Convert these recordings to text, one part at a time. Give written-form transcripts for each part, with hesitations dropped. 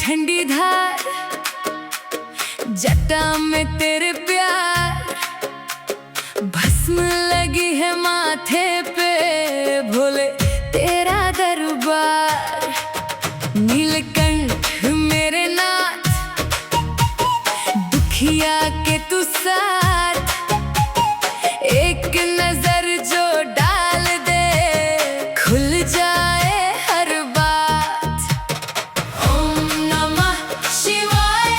ठंडी धार, जटा में तेरे प्यार, भस्म लगी है माथे पे, भोले तेरा दरबार। नीलकंठ मेरे नाथ, दुखिया के तू साथ, एक नजर जो डाल दे खुल जाए हर बात। ओम नमः शिवाय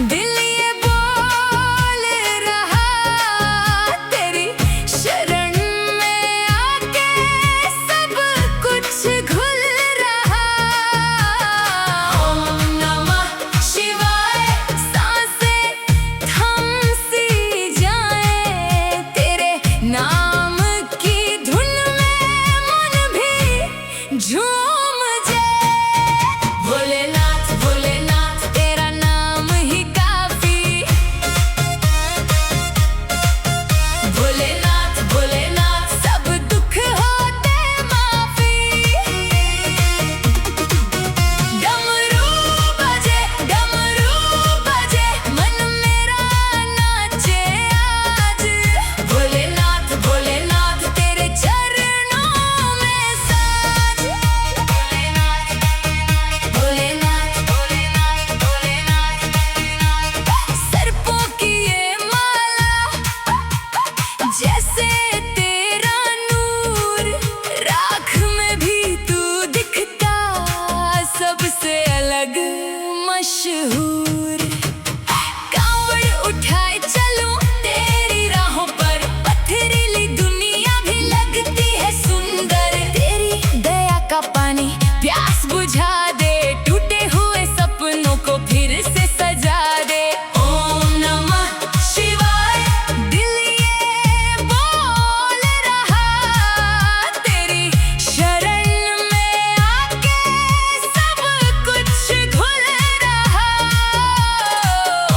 दिल ये बोल रहा, तेरी शरण में आके सब कुछ खुल रहा। ओम नमः शिवाय सांसें थम सी जाए, तेरे नाम की धुन में मन भी झूम जाए। भोलेनाथ भोलेनाथ तेरा नाम ही काफी, भोलेनाथ भोलेनाथ सब दुख होते माफी। डमरू बजे मन मेरा नाचे आज, भोलेनाथ भोलेनाथ तेरे चरणों में साज। भोलेनाथ भोलेनाथ भोलेनाथ सर्पों की ये माला, जैसे तेरा नूर, राख में भी तू दिखता सबसे अलग मशहूर। कांवड़ उठाए चलूं तेरी राहों पर, पथरीली दुनिया भी लगती है सुंदर। तेरी दया का पानी प्यास बुझा दे, टूटे हुए सपनों को फिर से सजा दे। ओम नमः शिवाय दिल ये बोल रहा, तेरी शरण में आके सब कुछ खुल रहा।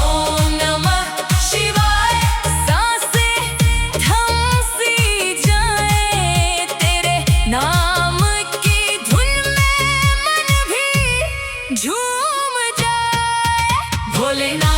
ओम नमः शिवाय सांसें थम सी जाए, तेरे नाम की धुन में मन भी झूम जाए। भोलेनाथ